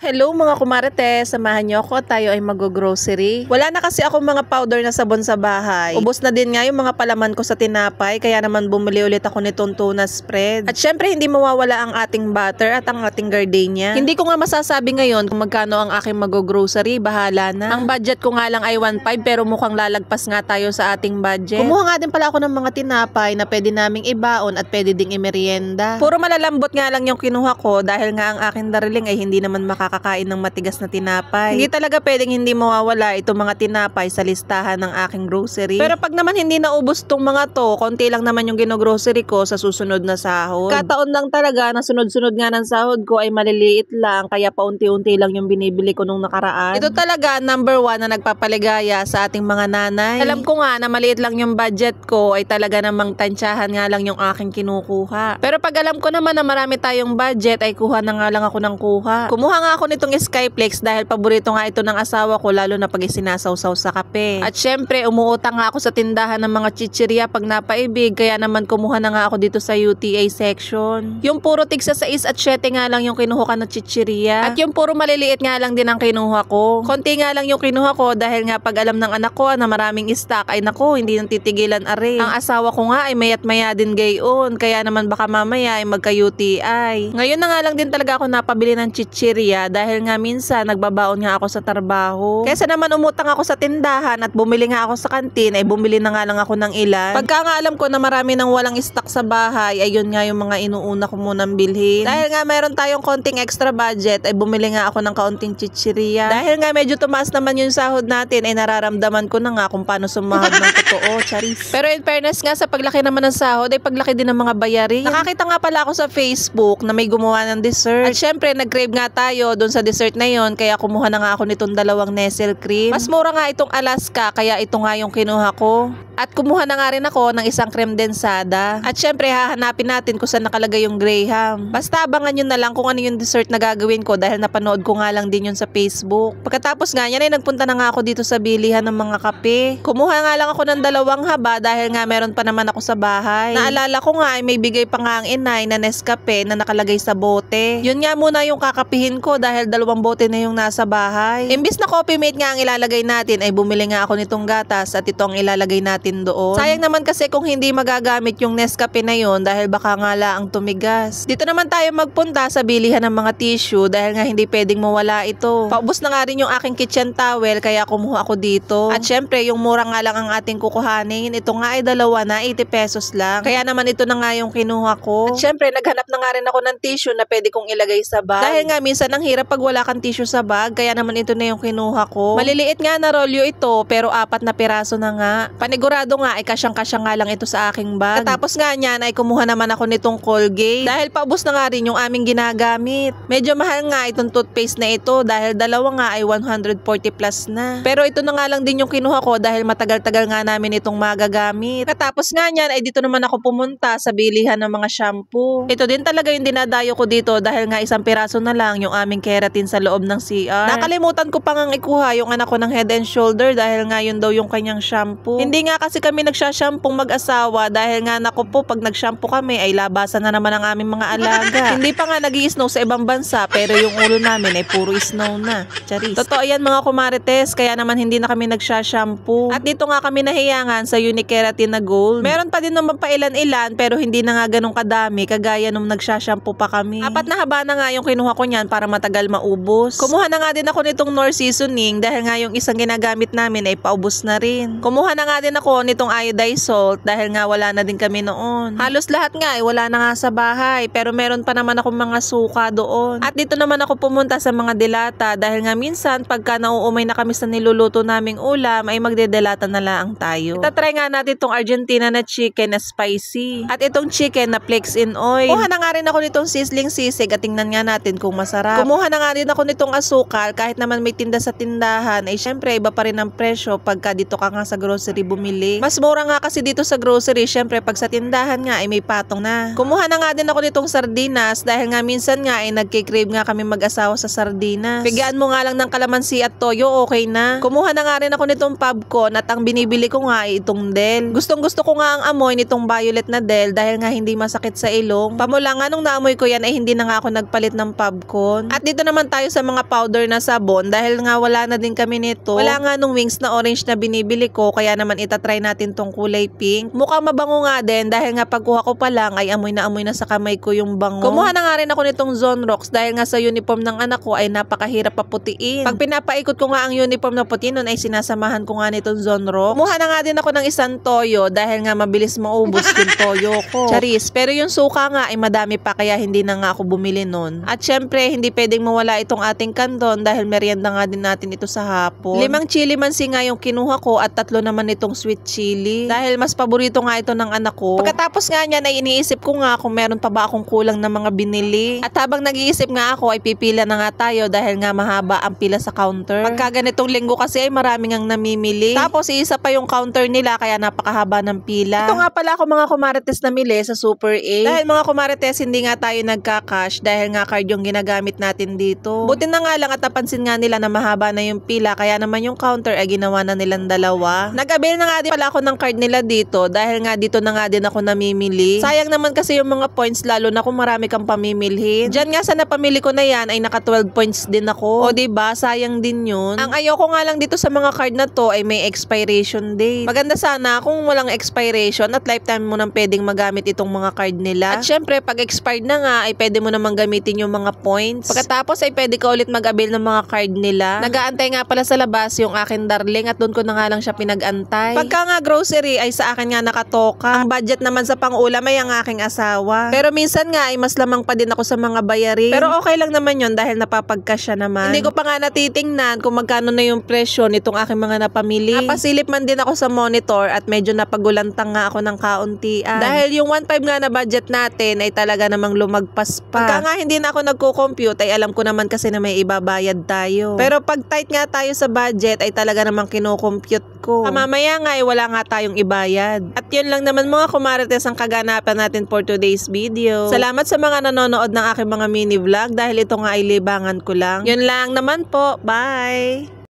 Hello mga kumarites, samahan niyo ako at tayo ay mag-grocery. Wala na kasi ako mga powder na sabon sa bahay. Ubos na din nga yung mga palaman ko sa tinapay, kaya naman bumili ulit ako nitong tuna spread. At syempre hindi mawawala ang ating butter at ang ating gardenia. Hindi ko nga masasabi ngayon kung magkano ang aking mag-grocery, bahala na. Ang budget ko nga lang ay 1.5 pero mukhang lalagpas nga tayo sa ating budget. Kumuha nga din pala ako ng mga tinapay na pwede naming ibaon at pwede ding imerienda. Puro malalambot nga lang yung kinuha ko dahil nga ang aking dariling ay hindi naman makakakain ng matigas na tinapay. Hindi talaga pwedeng hindi mawawala itong mga tinapay sa listahan ng aking grocery. Pero pag naman hindi naubos tong mga to, konti lang naman yung gino-grocery ko sa susunod na sahod. Kataon lang talaga na sunod-sunod nga ng sahod ko ay maliliit lang, kaya paunti-unti lang yung binibili ko nung nakaraan. Ito talaga number 1 na nagpapaligaya sa ating mga nanay. Alam ko nga na maliit lang yung budget ko, ay talaga namang tansyahan nga lang yung aking kinukuha. Pero pag alam ko naman na marami tayong budget, ay kuha na nga lang ako ng kuha. Kumuha nga ako nitong Skyflex dahil paborito nga ito ng asawa ko, lalo na pag isinasawsaw sa kape. At syempre umuutang nga ako sa tindahan ng mga chichirya pag napaibig, kaya naman kumuha na nga ako dito sa UTA section. Yung puro tigsa 6 at 7 nga lang yung kinuha ko na chichirya. At yung puro maliliit nga lang din ang kinuha ko. Konti nga lang yung kinuha ko dahil nga pag alam ng anak ko na maraming stock, ay naku, hindi nang titigilan are. Ang asawa ko nga ay mayat maya din gayon, kaya naman baka mamaya ay magka UTI. Ngayon na nga lang din talaga ako napabili ng chichirya dahil nga minsan nagbabaon nga ako sa trabaho. Kaysa naman umutang ako sa tindahan at bumili nga ako sa kantin, ay bumili na nga lang ako ng ilan. Pagka nga alam ko na marami nang walang stock sa bahay, ay yun nga yung mga inuuna ko munang bilhin. Dahil nga mayroon tayong konting extra budget, ay bumili nga ako ng kaunting chichirya. Dahil nga medyo tumaas naman yung sahod natin, ay nararamdaman ko na nga kung paano sumahod ng totoo, charis. Pero in fairness nga, sa paglaki naman ng sahod, ay paglaki din ng mga bayarin. Nakakita nga pala ako sa Facebook na may gumawa ng dessert. At syempre nag-crave nga tayo doon sa dessert na yon, kaya kumuha na nga ako nitong 2 Nestle cream. Mas mura nga itong Alaska, kaya ito nga yung kinuha ko. At kumuha na nga rin ako ng isang creme densada. At syempre hahanapin natin kung saan nakalagay yung Graham. Basta abangan nyo na lang kung ano yung dessert na gagawin ko dahil napanood ko nga lang din yun sa Facebook. Pagkatapos nga yan ay nagpunta na nga ako dito sa bilihan ng mga kape. Kumuha nga lang ako ng 2 haba dahil nga meron pa naman ako sa bahay. Naalala ko nga ay may bigay pa nga ang inay na Nescafe na nakalagay sa bote. Yun nga muna yung kakapihin ko dahil 2 bote na yung nasa bahay. Imbis na coffee mate nga ang ilalagay natin, ay bumili nga ako nitong gatas at ito ang ilalagay natin doon. Sayang naman kasi kung hindi magagamit yung Nescafe na yon dahil baka nga laang tumigas. Dito naman tayo magpunta sa bilihan ng mga tissue dahil nga hindi pwedeng mawala ito. Paubos na nga rin yung aking kitchen towel, kaya kumuha ako dito. At syempre yung mura nga lang ang ating kukuhanin. Ito nga ay 2 na 80 pesos lang. Kaya naman ito na nga yung kinuha ko. At syempre naghanap na nga rin ako ng tissue na pwede kong ilagay sa bag. Dahil nga minsan ang hirap pag wala kang tissue sa bag, kaya naman ito na yung kinuha ko. Maliliit nga na rolyo ito, pero 4 na piraso na nga. Panigurado nga ay kasyang-kasya nga lang ito sa aking bag. Katapos nga niyan ay kumuha naman ako nitong Colgate dahil paubos na nga rin yung aming ginagamit. Medyo mahal nga itong toothpaste na ito dahil 2 nga ay 140 plus na. Pero ito na nga lang din yung kinuha ko dahil matagal-tagal nga namin itong magagamit. Katapos nga niyan ay dito naman ako pumunta sa bilihan ng mga shampoo. Ito din talaga yung dinadayo ko dito dahil nga 1 piraso na lang yung aming keratin sa loob ng CR. Nakalimutan ko pa ngang ikuha yung anak ko ng Head and Shoulder dahil nga yun daw yung kanyang shampoo. Hindi nga kasi kami nagsashampong mag-asawa dahil nga naku po, pag nagshampoo kami ay labasan na naman ang aming mga alaga. Hindi pa nga nag-i-snow sa ibang bansa pero yung ulo namin ay puro snow na. Charis. Totoo yan mga kumarites, kaya naman hindi na kami nagsashampoo. At dito nga kami nahiyangan sa Unique Keratin na Gold. Meron pa din naman pa ilan-ilan pero hindi na nga ganun kadami kagaya nung nagsashampoo pa kami. 4 na haba na nga yung kinuha ko niyan para matagal maubos. Kumuha na nga din ako nitong Knorr seasoning dahil nga yung isang ginagamit namin ay paubos na rin. Kumuha na nga din ako nitong iodized salt dahil nga wala na din kami noon. Halos lahat nga ay wala na nga sa bahay pero meron pa naman akong mga suka doon. At dito naman ako pumunta sa mga delata dahil nga minsan pagka nauumay na kami sa niluluto naming ulam ay magdedelata na lang tayo. Itatry nga natin itong Argentina na chicken na spicy at itong chicken na flakes in oil. Kumuha na nga rin ako nitong sizzling sisig at tingnan nga natin kung masarap. Kumuha na nga din ako nitong asukal kahit naman may tinda sa tindahan ay syempre iba pa rin ang presyo pagka dito ka nga sa grocery bumili. bumili. Mas mura nga kasi dito sa grocery, syempre pag sa tindahan nga ay may patong na. Kumuha na nga din ako nitong sardinas dahil nga minsan nga ay nagkikrave nga kami mag-asawa sa sardinas. Bigyan mo nga lang ng kalamansi at toyo, okay na. Kumuha na nga rin ako nitong popcorn at ang binibili ko nga ay itong Del. Gustong gusto ko nga ang amoy nitong violet na Del dahil nga hindi masakit sa ilong. Pamula nga nung naamoy ko yan ay hindi na nga ako nagpalit ng popcorn. At dito naman tayo sa mga powder na sabon dahil nga wala na din kami nito. Wala nga nung wings na orange na binibili ko kaya naman itatry natin tong kulay pink. Mukhang mabango nga din dahil nga pagkuha ko pa lang ay amoy na sa kamay ko yung bango. Kumuha na nga rin ako nitong Zonrox dahil nga sa uniform ng anak ko ay napakahirap paputiin. Pag pinapaikot ko nga ang uniform na puti nun ay sinasamahan ko nga nitong Zonrox. Kumuha na nga din ako ng isang toyo dahil nga mabilis maubos yung toyo ko. Charis, pero yung suka nga ay madami pa kaya hindi na nga ako bumili nun. At syempre hindi pwedeng mawala itong ating kanton dahil merienda nga din natin ito sa hapon. 5 chili mansi nga yung kinuha ko at 3 naman itong sweet chili. Dahil mas paborito nga ito ng anak ko. Pagkatapos nga niyan ay iniisip ko nga kung meron pa ba akong kulang na mga binili. At habang nag-iisip nga ako ay pipila na nga tayo dahil nga mahaba ang pila sa counter. Pagka ganitong linggo kasi ay maraming ang namimili. Tapos isa pa yung counter nila kaya napakahaba ng pila. Ito nga pala ako mga kumarites namili sa Super A. Dahil mga kumarites hindi nga tayo nagka-cash dahil nga card yung ginagamit natin dito. Buti na nga lang at napansin nga nila na mahaba na yung pila kaya naman yung counter ay ginawa na nilang dalawa. Nag-avail na nga din pala ako ng card nila dito dahil nga dito na nga din ako namimili. Sayang naman kasi yung mga points lalo na kung marami kang pamimilhin. Diyan nga sa napamili ko na yan ay naka 12 points din ako. O diba, sayang din yun. Ang ayoko nga lang dito sa mga card na to ay may expiration date. Maganda sana kung walang expiration at lifetime mo nang pwedeng magamit itong mga card nila. At syempre, pag expired na nga ay pwede mo namang gamitin yung mga points. Pagkatapos ay pwede ka ulit mag-avail ng mga card nila. Nag-aantay nga pala sa labas yung akin darling at doon ko na nga lang siya pinag-antay. Pagka nga grocery ay sa akin nga nakatoka. Ang budget naman sa pang-ulam ay ang aking asawa. Pero minsan nga ay mas lamang pa din ako sa mga bayarin. Pero okay lang naman yun dahil napapagkasya naman. Hindi ko pa nga natitingnan kung magkano na yung presyo nitong aking mga napamili. Napasilip man din ako sa monitor at medyo napagulantang nga ako ng kauntian. Dahil yung 1.5 nga na budget natin ay talaga namang lumagpas pa. Pagka nga hindi na ako nagko-compute ay alam ko naman kasi na may ibabayad tayo. Pero pag tight nga tayo sa budget ay talaga namang kino-compute ko. Mamaya nga ay wala nga tayong ibayad. At yun lang naman mga kumarites ang kaganapan natin for today's video. Salamat sa mga nanonood ng aking mga mini vlog dahil ito nga ay libangan ko lang. Yun lang naman po. Bye!